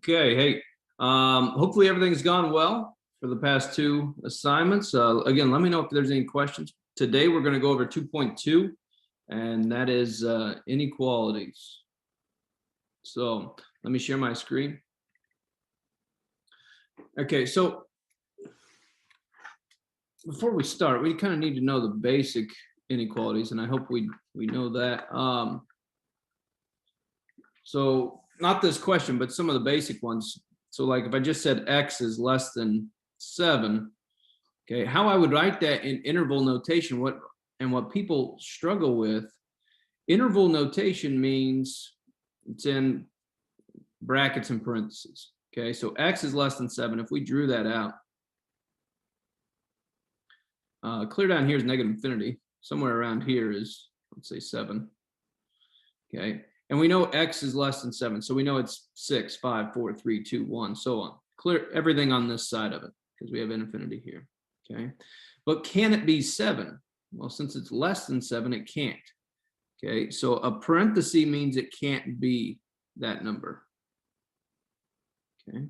Okay, hey, hopefully everything's gone well for the past two assignments. Again, let me know if there's any questions. Today we're going to go over 2.2, and that is inequalities. So let me share my screen. Okay, so before we start, we kind of need to know the basic inequalities, and I hope we know that. So not this question, but some of the basic ones. So like if I just said x is less than 7, okay, how I would write that in interval notation, what people struggle with, interval notation means it's in brackets and parentheses. Okay, so x is less than 7. If we drew that out, clear down here is negative infinity. Somewhere around here is, let's say, 7. Okay, and we know x is less than 7, so we know it's 6, 5, 4, 3, 2, 1, so on. Clear everything on this side of it because we have infinity here. Okay, but can it be 7? Well, since it's less than 7, it can't. Okay, so a parenthesis means it can't be that number. Okay,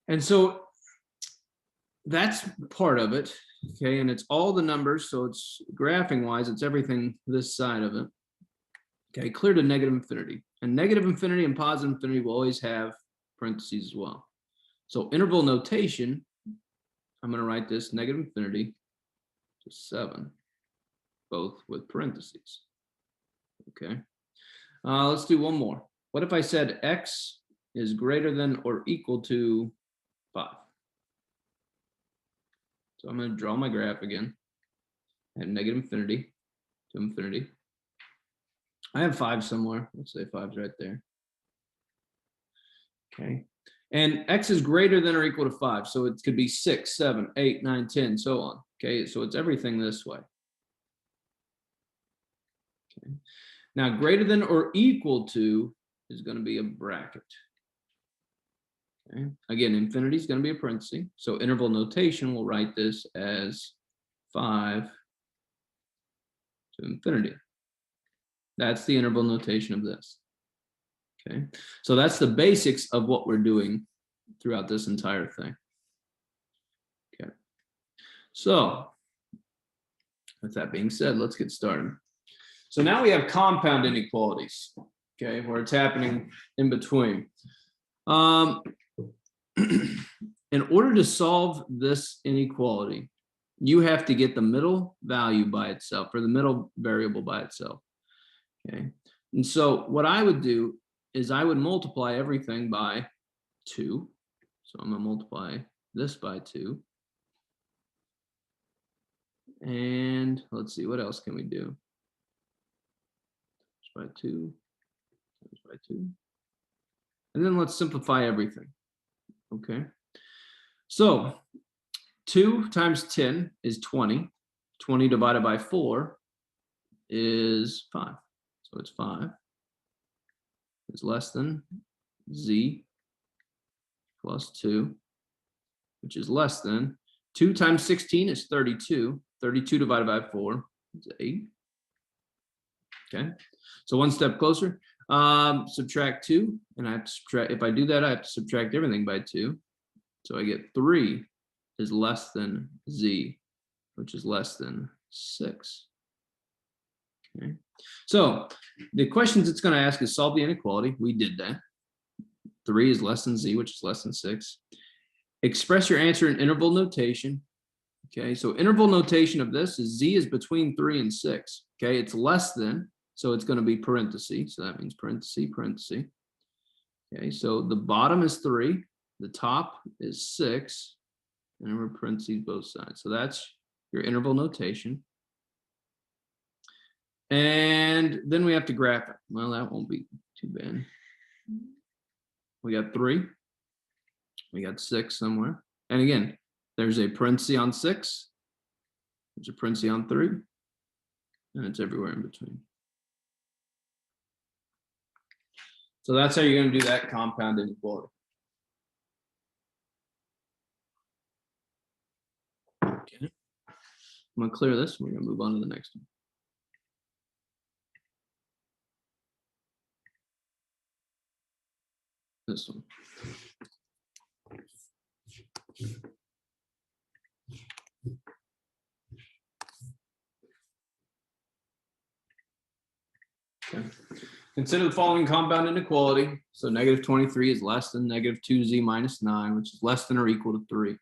and so that's part of it. Okay, and it's all the numbers, so it's graphing wise, it's everything this side of it. Okay, clear to negative infinity. And negative infinity and positive infinity will always have parentheses as well. So interval notation, I'm going to write this negative infinity to 7, both with parentheses. Okay, let's do one more. What if I said x is greater than or equal to 5? So I'm going to draw my graph again at negative infinity to infinity. I have 5 somewhere. Let's say 5's right there. Okay. And x is greater than or equal to 5. So it could be 6, 7, 8, 9, 10, so on. Okay. So it's everything this way. Okay. Now, greater than or equal to is going to be a bracket. Okay. Again, infinity is going to be a parenthesis. So interval notation, we'll write this as 5 to infinity. That's the interval notation of this. Okay, so that's the basics of what we're doing throughout this entire thing. Okay, so with that being said, let's get started. So now we have compound inequalities, okay, where it's happening in between. In order to solve this inequality, you have to get the middle value by itself, or the middle variable by itself. Okay, and so what I would do is I would multiply everything by 2. So I'm going to multiply this by 2. And let's see, what else can we do? By 2, by 2. And then let's simplify everything. Okay, so 2 times 10 is 20. 20 divided by 4 is 5. So it's 5 is less than z plus 2, which is less than 2 times 16 is 32. 32 divided by 4 is 8. Okay, so one step closer. Subtract 2, and I have to subtract. If I do that, I have to subtract everything by 2. So I get 3 is less than z, which is less than 6. Okay, so the questions it's going to ask is solve the inequality. We did that. 3 is less than z, which is less than 6. Express your answer in interval notation. Okay, so interval notation of this is z is between 3 and 6. Okay, it's less than, so it's going to be parenthesis. So that means parenthesis, parenthesis. Okay, so the bottom is 3, the top is 6, and we're parentheses both sides. So that's your interval notation. And then we have to graph it. Well, that won't be too bad. We got 3. We got 6 somewhere. And again, there's a parenthesis on 6. There's a parenthesis on 3. And it's everywhere in between. So that's how you're going to do that compound inequality. Okay. I'm going to clear this. We're going to move on to the next one. this one. Okay. Consider the following compound inequality. So negative 23 is less than negative 2z minus 9, which is less than or equal to 3.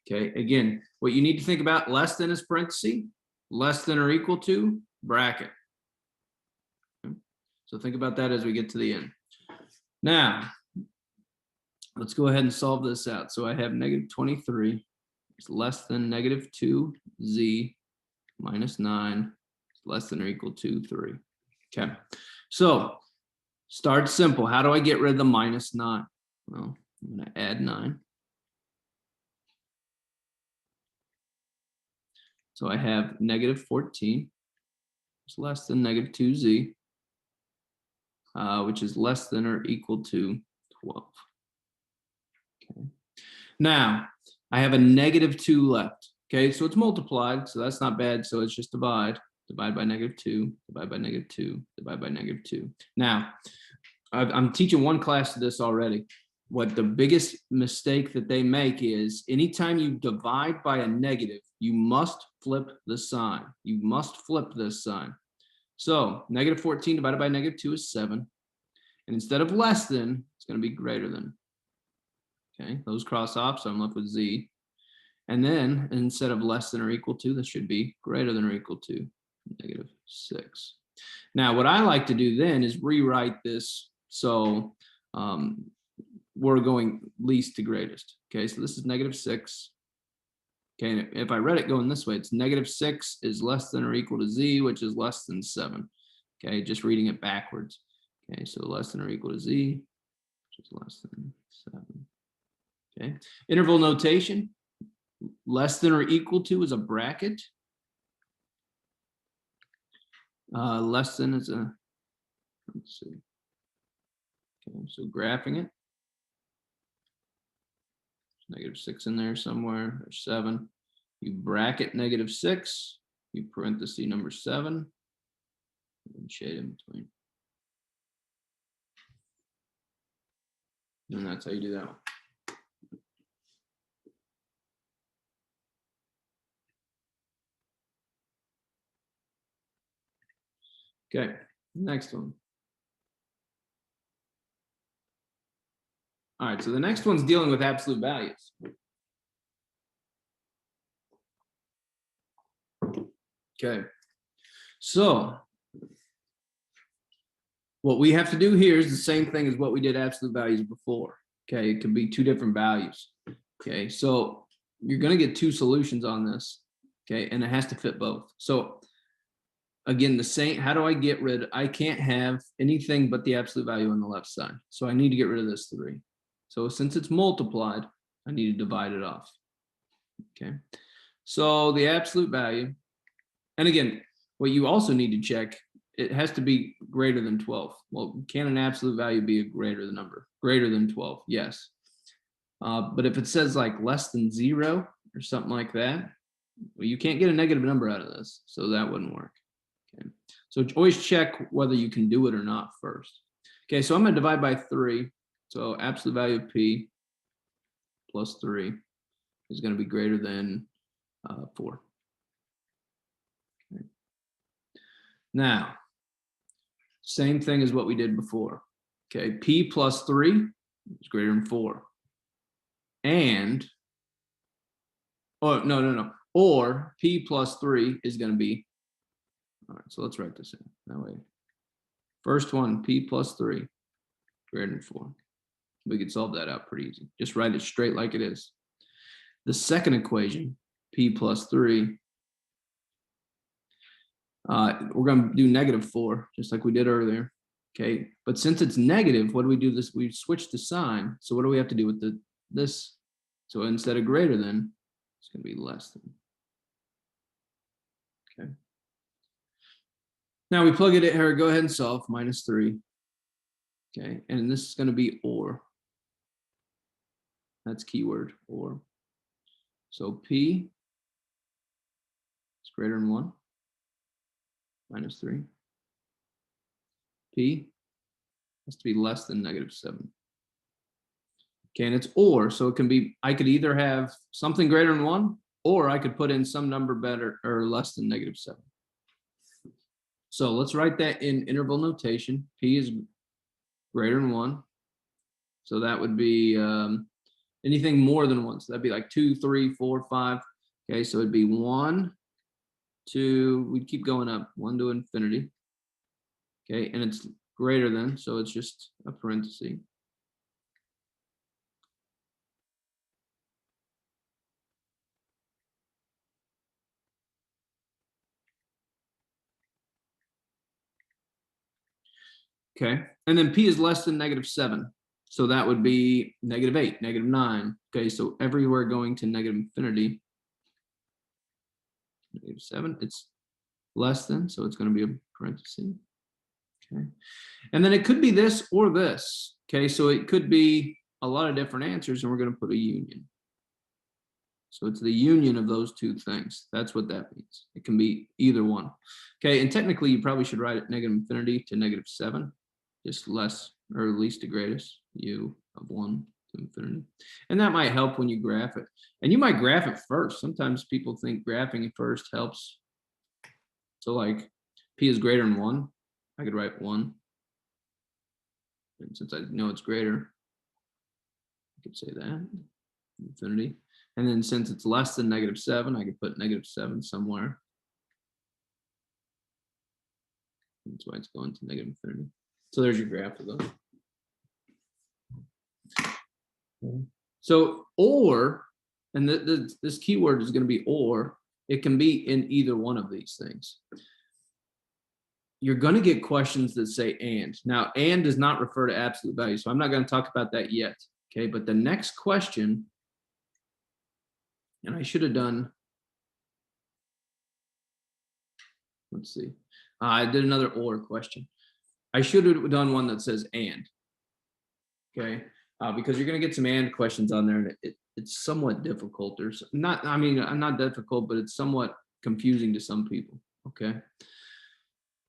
Okay, again, what you need to think about, less than is parenthesis, less than or equal to bracket. Okay. So think about that as we get to the end. Now, let's go ahead and solve this out. So I have negative 23 is less than negative 2z minus 9, less than or equal to 3. Okay, so start simple. How do I get rid of the minus 9? Well, I'm going to add 9. So I have negative 14. It's less than negative 2z, which is less than or equal to 12. Okay. Now, I have a negative 2 left. Okay, so it's multiplied, so that's not bad. So it's just divide by negative 2, divide by negative 2, divide by negative 2. Now, I'm teaching one class to this already. What the biggest mistake that they make is anytime you divide by a negative, you must flip the sign. You must flip this sign. So negative 14 divided by negative 2 is 7. And instead of less than, it's going to be greater than. Okay, those cross off, so I'm left with z. And then instead of less than or equal to, this should be greater than or equal to negative 6. Now, what I like to do then is rewrite this so we're going least to greatest. Okay, so this is negative 6. Okay, and if I read it going this way, it's negative 6 is less than or equal to z, which is less than 7. Okay, just reading it backwards. Okay, so less than or equal to z, which is less than 7. Okay, interval notation. Less than or equal to is a bracket. Less than is a, let's see. Okay, so graphing it. Negative 6 in there somewhere, or 7. You bracket negative 6, you parenthesis number 7, and shade in between. And that's how you do that one. Okay, next one. All right, so the next one's dealing with absolute values. Okay, so what we have to do here is the same thing as what we did absolute values before. Okay, it could be 2 different values. Okay, so you're going to get 2 solutions on this. Okay, and it has to fit both. So again, the same, how do I get rid? I can't have anything but the absolute value on the left side. So I need to get rid of this 3. So since it's multiplied, I need to divide it off. Okay, so the absolute value, and again, what you also need to check, it has to be greater than 12. Well, can an absolute value be a greater than number? Greater than 12, yes. But if it says like less than 0 or something like that, well, you can't get a negative number out of this, so that wouldn't work. Okay, so always check whether you can do it or not first. Okay, so I'm going to divide by 3. So absolute value of p plus 3 is going to be greater than 4. Okay. Now, same thing as what we did before. Okay, p plus 3 is greater than 4. And, oh, no. Or p plus 3 is going to be, all right, so let's write this in that way. First one, p plus 3 greater than 4. We could solve that out pretty easy. Just write it straight like it is. The second equation, p plus 3, we're going to do negative 4, just like we did earlier. Okay, but since it's negative, what do we do? This, we switch the sign. So what do we have to do with this? So instead of greater than, it's going to be less than. Okay. Now we plug it in here. Go ahead and solve minus 3. Okay, and this is going to be or. That's keyword or. So p is greater than 1 minus 3. P has to be less than negative 7. Okay, and it's or, so it can be, I could either have something greater than 1, or I could put in some number better or less than -7. So let's write that in interval notation. P is greater than 1. So that would be anything more than 1. So that'd be like 2, 3, 4, 5. Okay, so it'd be 1, 2, we'd keep going up, 1 to infinity. Okay, and it's greater than, so it's just a parenthesis. Okay, and then P is less than -7. So that would be -8, -9. Okay, so everywhere going to negative infinity, -7, it's less than, so it's going to be a parenthesis. Okay, and then it could be this or this. Okay, so it could be a lot of different answers, and we're going to put a union. So it's the union of those two things. That's what that means. It can be either one. Okay, and technically you probably should write it negative infinity to -7, just less or least to greatest, u of 1 to infinity. And that might help when you graph it. And you might graph it first. Sometimes people think graphing it first helps. So like P is greater than 1, I could write 1. And since I know it's greater, I could say that, infinity. And then since it's less than -7, I could put -7 somewhere. That's why it's going to negative infinity. So there's your graph of those. So or, and this keyword is going to be or, it can be in either one of these things. You're going to get questions that say and. Now, and does not refer to absolute value, so I'm not going to talk about that yet. Okay, but the next question, and I should have done, let's see, I did another or question. I should have done one that says and. Okay, because you're going to get some and questions on there, and it's somewhat difficult. There's not, I mean, not difficult, but it's somewhat confusing to some people. Okay.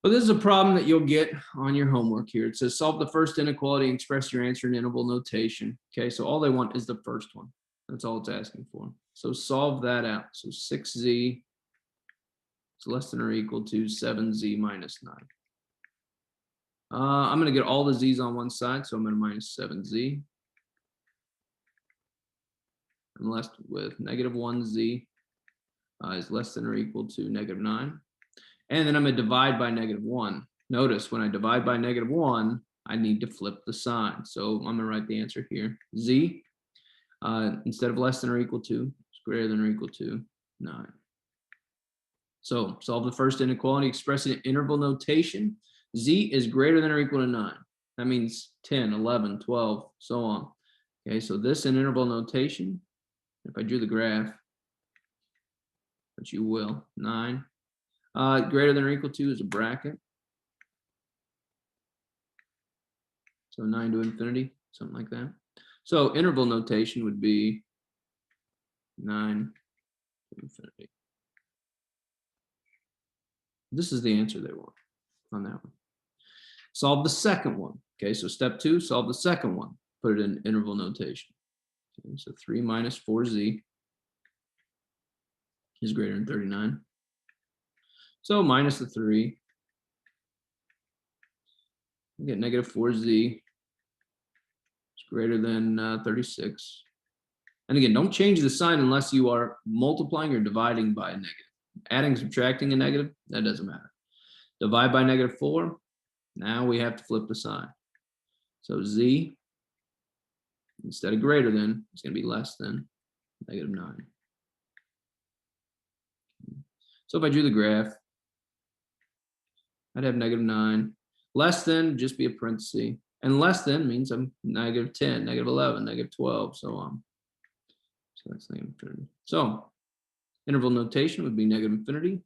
But this is a problem that you'll get on your homework here. It says solve the first inequality and express your answer in interval notation. Okay, so all they want is the first one. That's all it's asking for. So solve that out. So 6z is less than or equal to 7z minus 9. I'm going to get all the z's on one side, so I'm going to minus 7z. I'm left with -1z is less than or equal to -9. And then I'm going to divide by -1. Notice when I divide by -1, I need to flip the sign. So I'm going to write the answer here. Z, instead of less than or equal to, is greater than or equal to 9. So solve the first inequality, express it in interval notation. Z is greater than or equal to 9. That means 10, 11, 12, so on. Okay, so this in interval notation, if I drew the graph, which you will, 9. Greater than or equal to is a bracket. So 9 to infinity, something like that. So interval notation would be 9 to infinity. This is the answer they want on that one. Solve the second one. Okay, so step 2, solve the second one. Put it in interval notation. Okay, so 3 minus 4z is greater than 39. So minus the 3. You get -4z is greater than 36. And again, don't change the sign unless you are multiplying or dividing by a negative. Adding, subtracting a negative, that doesn't matter. Divide by -4, now we have to flip the sign. So z, instead of greater than, it's going to be less than -9. So if I drew the graph, I'd have -9. Less than, just be a parenthesis. And less than means I'm -10, -11, -12, so on. So that's negative infinity. So interval notation would be negative infinity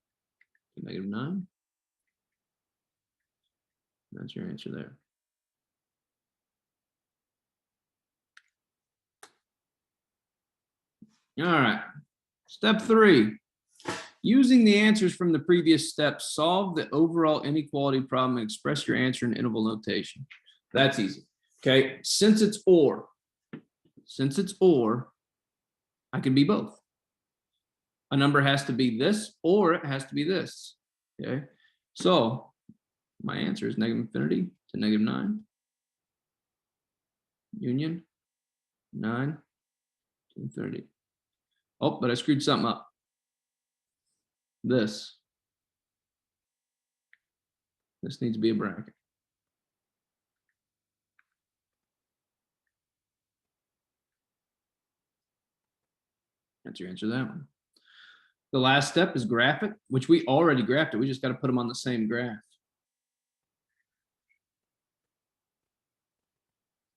to -9. That's your answer there. All right. Step 3. Using the answers from the previous steps, solve the overall inequality problem and express your answer in interval notation. That's easy. Okay. Since it's or, since it's or, I can be both. A number has to be this or it has to be this. Okay, so my answer is negative infinity to negative 9 union 9 to infinity. Oh, but I screwed something up. This needs to be a bracket. That's your answer to that one. The last step is graph it, which we already graphed it. We just got to put them on the same graph.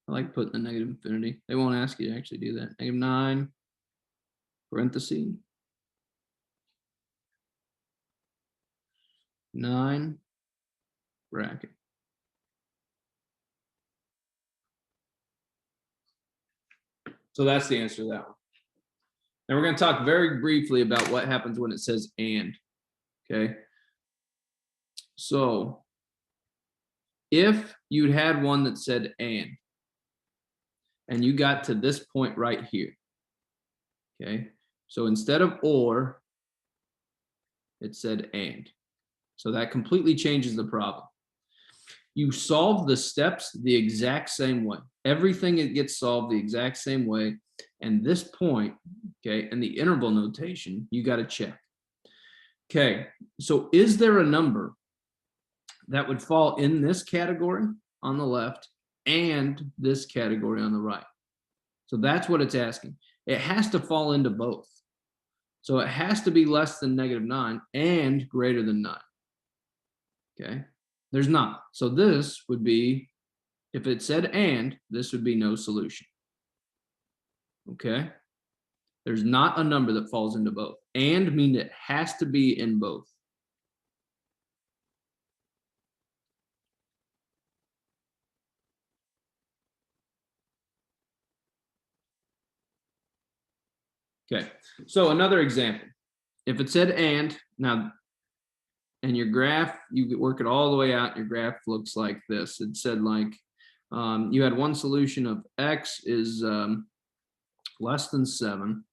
I like putting the negative infinity. They won't ask you to actually do that. Negative 9, parenthesis, 9, bracket. So that's the answer to that one. Now we're going to talk very briefly about what happens when it says and. Okay. So if you'd had one that said and you got to this point right here. Okay. So instead of or, it said and. So that completely changes the problem. You solve the steps the exact same way. Everything it gets solved the exact same way. And this point, okay, and the interval notation, you got to check. Okay, so is there a number that would fall in this category on the left and this category on the right? So that's what it's asking. It has to fall into both. So it has to be less than negative 9 and greater than 9. Okay, there's not. So this would be, if it said and, this would be no solution. Okay, there's not a number that falls into both. And mean it has to be in both. Okay, so another example. If it said and, now, and your graph, you work it all the way out, your graph looks like this. It said like, you had one solution of x is less than 7.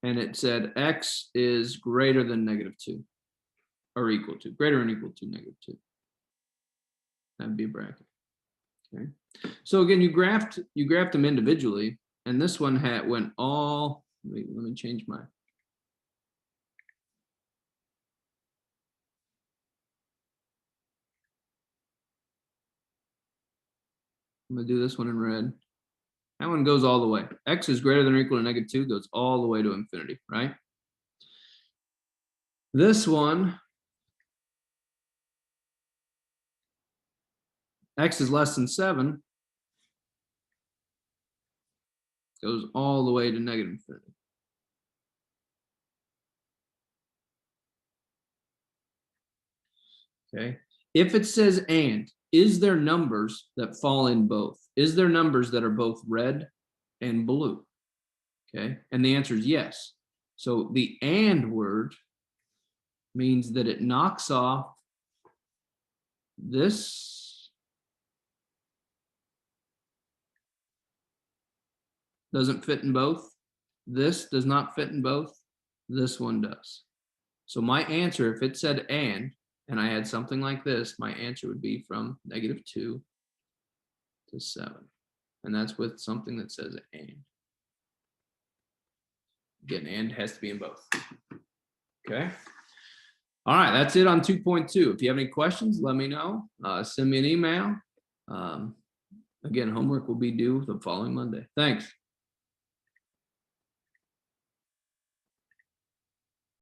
And it said x is greater than negative 2, or equal to, greater than or equal to negative 2. That'd be a bracket. Okay. So again, you graphed them individually, and this one went all. Wait, let me change my. I'm gonna do this one in red. That one goes all the way. X is greater than or equal to negative 2, goes all the way to infinity, right? This one, x is less than 7, goes all the way to negative infinity. Okay. If it says and, is there numbers that fall in both? Is there numbers that are both red and blue? Okay. And the answer is yes. So the and word means that it knocks off this. Doesn't fit in both. This does not fit in both. This one does. So my answer, if it said and I had something like this, my answer would be from negative 2 to 7. And that's with something that says and. Again, and has to be in both. Okay. All right, that's it on 2.2. If you have any questions, let me know. Send me an email. Again, homework will be due the following Monday. Thanks.